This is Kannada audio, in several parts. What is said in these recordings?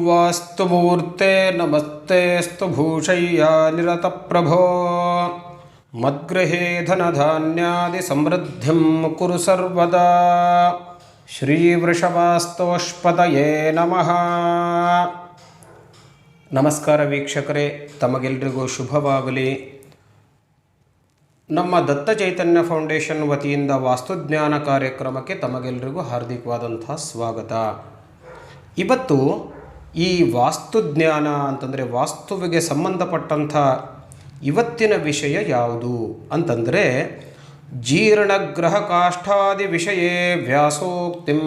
ವಾಸ್ತುಮೂರ್ತೆ ನಮಸ್ತೆಸ್ತು ಭೂಷಯ್ಯ ನಿರತ ಪ್ರಭೋ ಮದ್ಗೃಹೇ ಧನಧಾನ್ಯಾದಿ ಸಮೃದ್ಧಿಂ ಕುರು ಸರ್ವದಾ ಶ್ರೀ ವೃಷಭಾಸ್ತೋಷ್ಪದಯೇ ನಮಃ. ನಮಸ್ಕಾರ ವೀಕ್ಷಕರೇ, ತಮಗೆಲ್ಲರಿಗೂ ಶುಭವಾಗಲಿ. ನಮ್ಮ ದತ್ತ ಚೈತನ್ಯ ಫೌಂಡೇಶನ್ ವತಿಯಿಂದ ವಾಸ್ತುಜ್ಞಾನ ಕಾರ್ಯಕ್ರಮಕ್ಕೆ ತಮಗೆಲ್ಲರಿಗೂ ಹಾರ್ದಿಕವಾದಂತಹ ಸ್ವಾಗತ. ಇವತ್ತು ಈ ವಾಸ್ತುಜ್ಞಾನ ಅಂತಂದರೆ ವಾಸ್ತುವಿಗೆ ಸಂಬಂಧಪಟ್ಟಂಥ ಇವತ್ತಿನ ವಿಷಯ ಯಾವುದು ಅಂತಂದರೆ ಜೀರ್ಣಗ್ರಹ ಕಾಷ್ಠಾದಿ ವಿಷಯೇ ವ್ಯಾಸೋಕ್ತಿಂ.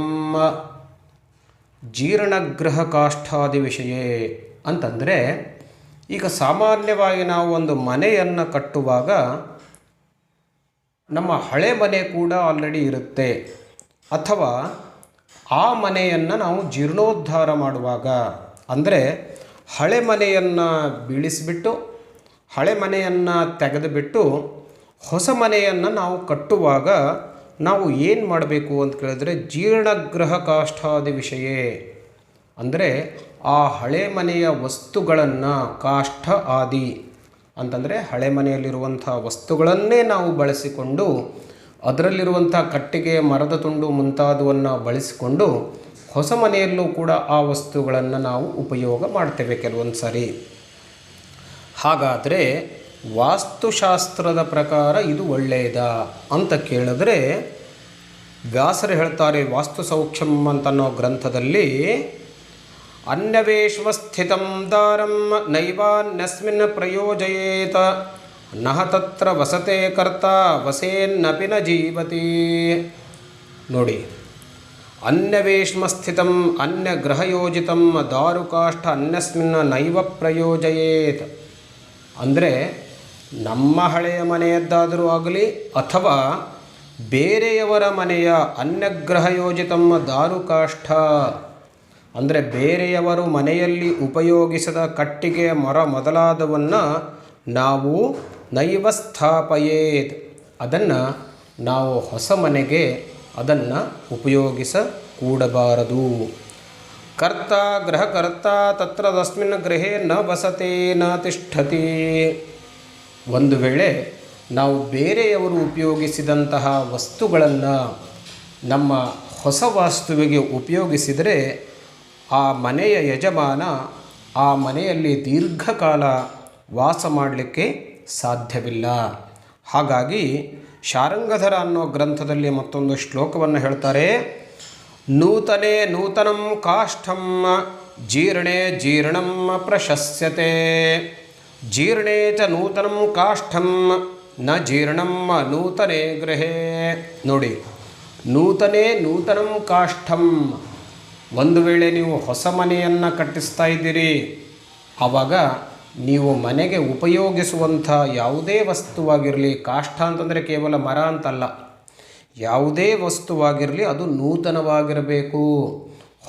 ಜೀರ್ಣಗ್ರಹ ಕಾಷ್ಠಾದಿ ವಿಷಯೇ ಅಂತಂದರೆ, ಈಗ ಸಾಮಾನ್ಯವಾಗಿ ನಾವು ಒಂದು ಮನೆಯನ್ನು ಕಟ್ಟುವಾಗ ನಮ್ಮ ಹಳೆ ಮನೆ ಕೂಡ ಆಲ್ರೆಡಿ ಇರುತ್ತೆ, ಅಥವಾ ಆ ಮನೆಯನ್ನು ನಾವು ಜೀರ್ಣೋದ್ಧಾರ ಮಾಡುವಾಗ, ಅಂದರೆ ಹಳೆ ಮನೆಯನ್ನು ಬೀಳಿಸಿಬಿಟ್ಟು ಹಳೆ ಮನೆಯನ್ನು ತೆಗೆದುಬಿಟ್ಟು ಹೊಸ ಮನೆಯನ್ನು ನಾವು ಕಟ್ಟುವಾಗ ನಾವು ಏನು ಮಾಡಬೇಕು ಅಂತ ಕೇಳಿದ್ರೆ ಜೀರ್ಣಗ್ರಹ ಕಾಷ್ಠಾದಿ ವಿಷಯೇ, ಅಂದರೆ ಆ ಹಳೆ ಮನೆಯ ವಸ್ತುಗಳನ್ನು, ಕಾಷ್ಠ ಆದಿ ಅಂತಂದರೆ ಹಳೆ ಮನೆಯಲ್ಲಿರುವಂಥ ವಸ್ತುಗಳನ್ನೇ ನಾವು ಬಳಸಿಕೊಂಡು, ಅದರಲ್ಲಿರುವಂಥ ಕಟ್ಟಿಗೆ, ಮರದ ತುಂಡು ಮುಂತಾದವನ್ನು ಬಳಸಿಕೊಂಡು ಹೊಸ ಮನೆಯಲ್ಲೂ ಕೂಡ ಆ ವಸ್ತುಗಳನ್ನು ನಾವು ಉಪಯೋಗ ಮಾಡ್ತೇವೆ ಕೆಲವೊಂದು ಸಾರಿ. ಹಾಗಾದರೆ ವಾಸ್ತುಶಾಸ್ತ್ರದ ಪ್ರಕಾರ ಇದು ಒಳ್ಳೆಯದಾ ಅಂತ ಕೇಳಿದ್ರೆ, ವ್ಯಾಸರು ಹೇಳ್ತಾರೆ ವಾಸ್ತು ಸೌಖ್ಯಂ ಅಂತನ್ನೋ ಗ್ರಂಥದಲ್ಲಿ, ಅನ್ಯವೇಶ್ವಸ್ಥಿತಂ ದಾರಂ ನೈವಾನ್ಯಸ್ಮಿನ್ ಪ್ರಯೋಜಯೇತ ನಹ ತತ್ರ ವಸತೆ ಕರ್ತ ವಸೇನ್ನಪಿ ನ ಜೀವತಿ. ನೋಡಿ, ಅನ್ಯವೇಶ್ಮಸ್ಥಿತಂ ಅನ್ಯಗ್ರಹಯೋಜಿತಂ ದಾರುಕಾಷ್ಠ ಅನ್ಯಸ್ಮಿನ್ ನೈವ ಪ್ರಯೋಜಯೇತ್. ಅಂದರೆ ನಮ್ಮ ಹಳೆಯ ಮನೆಯದ್ದಾದರೂ ಆಗಲಿ ಅಥವಾ ಬೇರೆಯವರ ಮನೆಯ ಅನ್ಯಗ್ರಹಯೋಜಿತಂ ದಾರುಕಾಷ್ಠ ಅಂದರೆ ಬೇರೆಯವರು ಮನೆಯಲ್ಲಿ ಉಪಯೋಗಿಸಿದ ಕಟ್ಟಿಗೆ, ಮರ ಮೊದಲಾದವನ್ನು ನಾವು ನೈವ ಸ್ಥಾಪಯೇತ್, ಅದನ್ನು ನಾವು ಹೊಸ ಮನೆಗೆ ಅದನ್ನು ಉಪಯೋಗಿಸಕೂಡಬಾರದು. ಕರ್ತ ಗೃಹಕರ್ತ ತತ್ರ ತಸ್ಮಿನ್ ಗೃಹೇ ನ ವಸತೆ ನ ತಿಷ್ಠತಿ. ಒಂದು ವೇಳೆ ನಾವು ಬೇರೆಯವರು ಉಪಯೋಗಿಸಿದಂತಹ ವಸ್ತುಗಳನ್ನು ನಮ್ಮ ಹೊಸ ವಾಸ್ತುವಿಗೆ ಉಪಯೋಗಿಸಿದರೆ ಆ ಮನೆಯ ಯಜಮಾನ ಆ ಮನೆಯಲ್ಲಿ ದೀರ್ಘಕಾಲ ವಾಸ ಮಾಡಲಿಕ್ಕೆ ಸಾಧ್ಯವಿಲ್ಲ. ಹಾಗಾಗಿ ಶಾರಂಗಧರ ಅನ್ನೋ ಗ್ರಂಥದಲ್ಲಿ ಮತ್ತೊಂದು ಶ್ಲೋಕವನ್ನು ಹೇಳ್ತಾರೆ, ನೂತನೇ ನೂತನಂ ಕಾಷ್ಠಂ ಜೀರ್ಣೇ ಜೀರ್ಣಂ ಪ್ರಶಸ್ಯತೆ ಜೀರ್ಣೇ ಚ ನೂತನಂ ಕಾಷ್ಠಂ ನ ಜೀರ್ಣಂ ನೂತನೇ ಗೃಹೇ. ನೋಡಿ, ನೂತನೇ ನೂತನಂ ಕಾಷ್ಠಂ, ಒಂದು ವೇಳೆ ನೀವು ಹೊಸ ಮನೆಯನ್ನು ಕಟ್ಟಿಸ್ತಾ ಇದ್ದೀರಿ, ಆವಾಗ ನೀವು ಮನೆಗೆ ಉಪಯೋಗಿಸುವಂಥ ಯಾವುದೇ ವಸ್ತುವಾಗಿರಲಿ, ಕಾಷ್ಠ ಅಂತಂದರೆ ಕೇವಲ ಮರ ಅಂತಲ್ಲ, ಯಾವುದೇ ವಸ್ತುವಾಗಿರಲಿ ಅದು ನೂತನವಾಗಿರಬೇಕು,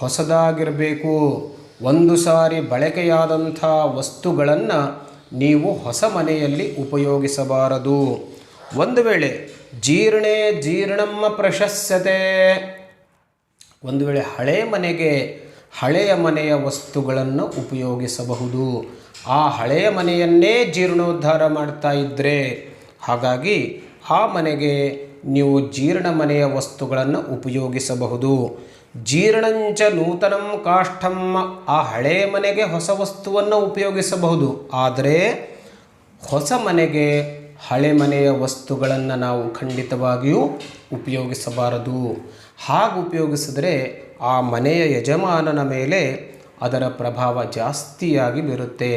ಹೊಸದಾಗಿರಬೇಕು. ಒಂದು ಸಾರಿ ಬಳಕೆಯಾದಂಥ ವಸ್ತುಗಳನ್ನು ನೀವು ಹೊಸ ಮನೆಯಲ್ಲಿ ಉಪಯೋಗಿಸಬಾರದು. ಒಂದು ವೇಳೆ ಜೀರ್ಣೇ ಜೀರ್ಣಮ್ಮ ಪ್ರಶಸ್ಯತೆ, ಒಂದು ವೇಳೆ ಹಳೆಯ ಮನೆಯ ವಸ್ತುಗಳನ್ನು ಉಪಯೋಗಿಸಬಹುದು. ಆ ಹಳೆಯ ಮನೆಯನ್ನೇ ಜೀರ್ಣೋದ್ಧಾರ ಮಾಡ್ತಾ ಇದ್ದರೆ, ಹಾಗಾಗಿ ಆ ಮನೆಗೆ ನೀವು ಜೀರ್ಣ ಮನೆಯ ವಸ್ತುಗಳನ್ನು ಉಪಯೋಗಿಸಬಹುದು. ಜೀರ್ಣಂಚ ನೂತನಂ ಕಾಷ್ಠಂ, ಆ ಹಳೆಯ ಮನೆಗೆ ಹೊಸ ವಸ್ತುವನ್ನು ಉಪಯೋಗಿಸಬಹುದು, ಆದರೆ ಹೊಸ ಮನೆಗೆ ಹಳೆ ಮನೆಯ ವಸ್ತುಗಳನ್ನು ನಾವು ಖಂಡಿತವಾಗಿಯೂ ಉಪಯೋಗಿಸಬಾರದು. ಹಾಗೆ ಉಪಯೋಗಿಸಿದರೆ ಆ ಮನೆಯ ಯಜಮಾನನ ಮೇಲೆ ಅದರ ಪ್ರಭಾವ ಜಾಸ್ತಿಯಾಗಿ ಬೀರುತ್ತೆ.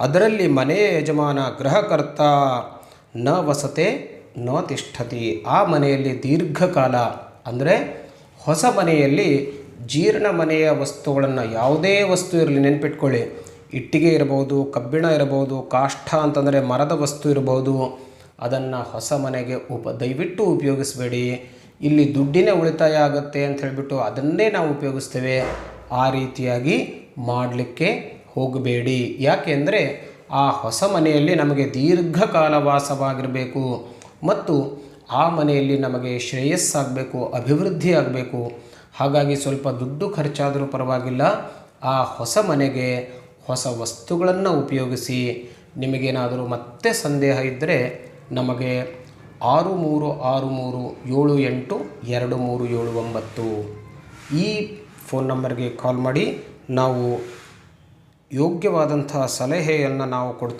ಅದರಲ್ಲಿ ಮನೆಯ ಯಜಮಾನ ಗೃಹಕರ್ತ ನ ವಸತೆ ನ ತಿಷ್ಠತಿ, ಆ ಮನೆಯಲ್ಲಿ ದೀರ್ಘಕಾಲ, ಅಂದರೆ ಹೊಸ ಮನೆಯಲ್ಲಿ ಜೀರ್ಣ ಮನೆಯ ವಸ್ತುಗಳನ್ನು, ಯಾವುದೇ ವಸ್ತು ಇರಲಿ, ನೆನ್ಪಿಟ್ಕೊಳ್ಳಿ, ಇಟ್ಟಿಗೆ ಇರಬಹುದು, ಕಬ್ಬಿಣ ಇರಬಹುದು, ಕಾಷ್ಠ ಅಂತಂದರೆ ಮರದ ವಸ್ತು ಇರಬಹುದು, ಅದನ್ನು ಹೊಸ ಮನೆಗೆ ದಯವಿಟ್ಟು ಉಪಯೋಗಿಸಬೇಡಿ. ಇಲ್ಲಿ ದುಡ್ಡಿನ ಉಳಿತಾಯ ಆಗುತ್ತೆ ಅಂತ ಹೇಳಿಬಿಟ್ಟು ಅದನ್ನೇ ನಾವು ಉಪಯೋಗಿಸ್ತೇವೆ, ಆ ರೀತಿಯಾಗಿ ಮಾಡಲಿಕ್ಕೆ ಹೋಗಬೇಡಿ. ಯಾಕೆಂದರೆ ಆ ಹೊಸ ಮನೆಯಲ್ಲಿ ನಮಗೆ ದೀರ್ಘಕಾಲ ವಾಸವಾಗಿರಬೇಕು ಮತ್ತು ಆ ಮನೆಯಲ್ಲಿ ನಮಗೆ ಶ್ರೇಯಸ್ಸಾಗಬೇಕು, ಅಭಿವೃದ್ಧಿ ಆಗಬೇಕು. ಹಾಗಾಗಿ ಸ್ವಲ್ಪ ದುಡ್ಡು ಖರ್ಚಾದರೂ ಪರವಾಗಿಲ್ಲ, ಆ ಹೊಸ ಮನೆಗೆ ಹೊಸ ವಸ್ತುಗಳನ್ನು ಉಪಯೋಗಿಸಿ. ನಿಮಗೇನಾದರೂ ಮತ್ತೆ ಸಂದೇಹ ಇದ್ದರೆ ನಮಗೆ 6363782379 ಈ ಫೋನ್ ನಂಬರ್ಗೆ ಕಾಲ್ ಮಾಡಿ. ನಾವು ಯೋಗ್ಯವಾದಂತಹ ಸಲಹೆಯನ್ನು ನಾವು ಕೊಡ್ತೇವೆ.